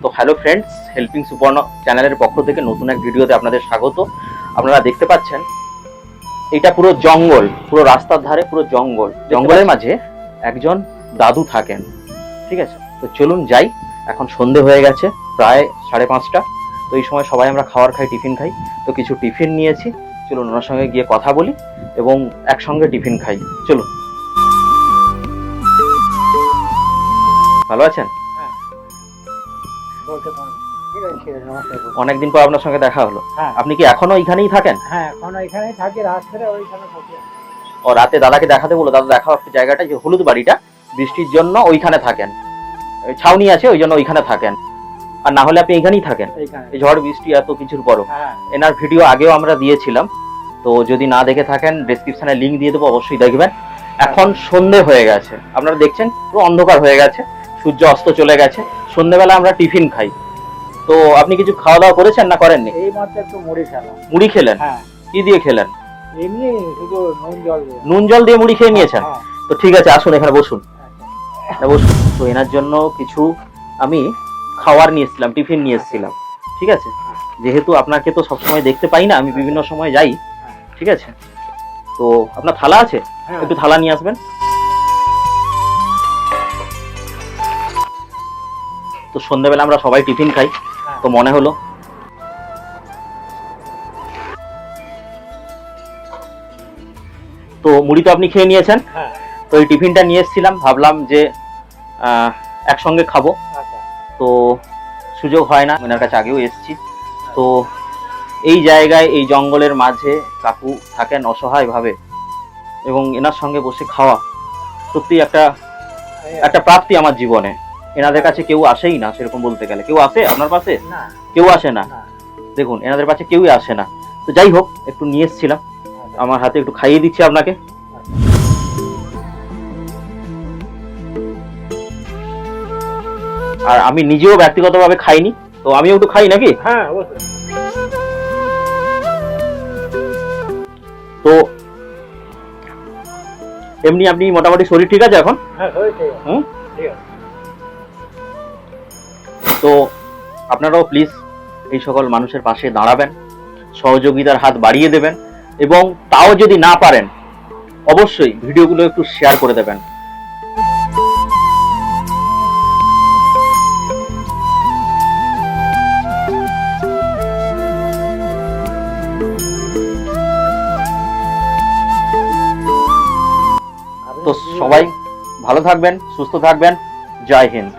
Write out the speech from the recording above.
তো hello friends, helping Suparna চ্যানেলের পক্ষ থেকে নতুন এক ভিডিওতে আপনাদের স্বাগত। আপনারা দেখতে পাচ্ছেন এটা পুরো জঙ্গল, পুরো রাস্তার ধারে পুরো জঙ্গল, জঙ্গলের মাঝে একজন দাদু থাকেন। ঠিক আছে, তো চলুন যাই। এখন সন্ধে হয়ে গেছে, প্রায় 5:30। তো এই সময় সবাই আমরা খাবার খাই, টিফিন খাই। তো কিছু টিফিন নিয়েছি, চলুন ওনার সঙ্গে গিয়ে কথা বলি এবং একসঙ্গে টিফিন খাই। চলুন। ভালো আছেন? অনেকদিন পর আপনার সঙ্গে দেখা হলো। আপনি কি এখনো এখানেই থাকেন? হ্যাঁ, এখনো এখানেই থাকি, রাত্রে ওইখানে থাকি। ও রাতে দাদাকে দেখাতে বলো, দাদা দেখাও একটু জায়গাটা, যে হলুদ বাড়িটা, বৃষ্টির জন্য ওইখানে থাকেন, ছাউনি আছে ওই জন্য ওইখানে থাকেন। আর না হলে আপনি এইখানেই থাকেন। এই ঝড় বৃষ্টি এত কিছুর পরও। এনার ভিডিও আগেও আমরা দিয়েছিলাম, তো যদি না দেখে থাকেন ডেসক্রিপশনে লিংক দিয়ে দেবো, অবশ্যই দেখবেন। এখন সন্ধে হয়ে গেছে, আপনারা দেখছেন পুরো অন্ধকার হয়ে গেছে, সূর্য অস্ত চলে গেছে। সন্ধ্যেবেলা আমরা টিফিন খাই। তো আপনি কিছু খাওয়া দাওয়া করেছেন না করেননি? এই মাত্র একটু মুড়ি খেলাম। মুড়ি খেলেন? হ্যাঁ। কি দিয়ে খেলেন? এমনি শুধু নুন জল দিয়ে মুড়ি খেয়ে নিয়েছেন? হ্যাঁ। তো ঠিক আছে, আসুন এখানে বসুন। বসুন। তো এনার জন্য কিছু আমি খাবার নিয়ে এসেছিলাম, টিফিন নিয়ে এসেছিলাম। ঠিক আছে, যেহেতু আপনাকে তো সবসময় দেখতে পাই না, আমি বিভিন্ন সময় যাই। ঠিক আছে, তো আপনার থালা আছে? একটু থালা নিয়ে আসবেন। তো সন্ধ্যাবেলা আমরা সবাই টিফিন খাই, তো মনে হলো তো মুড়ি তো আপনি খেয়ে নিয়েছেন, তো এই টিফিনটা নিয়ে এসেছিলাম, ভাবলাম যে একসঙ্গে খাবো। তো সুযোগ হয় না, ওনার কাছে আগেও এসেছি। তো এই জায়গায়, এই জঙ্গলের মাঝে কাকু থাকেন অসহায় ভাবে, এবং এনার সঙ্গে বসে খাওয়া সত্যি একটা প্রাপ্তি আমার জীবনে। এনাদের কাছে কেউ আসেই না, সেরকম বলতে গেলে। কেউ আসে আপনার পাশে? কেউ আসে না। দেখুন, এনাদের কাছে কেউই আসে না। তো যাই হোক, একটু নিয়ে এসেছিলাম, আমার হাতে একটু খাইয়ে দিচ্ছি আপনাকে। আর আমি নিজেও ব্যক্তিগতভাবে খাইনি, তো আমিও একটু খাই নাকি? হ্যাঁ। তো এমনি আপনি মোটামুটি শরীর ঠিক আছে এখন? তো আপনারাও প্লিজ এই সকল মানুষের পাশে দাঁড়াবেন, সহযোগিতার হাত বাড়িয়ে দেবেন, এবং তাও যদি না পারেন অবশ্যই ভিডিওগুলো একটু শেয়ার করে দেবেন। তো সবাই ভালো থাকবেন, সুস্থ থাকবেন। জয় হিন্দ।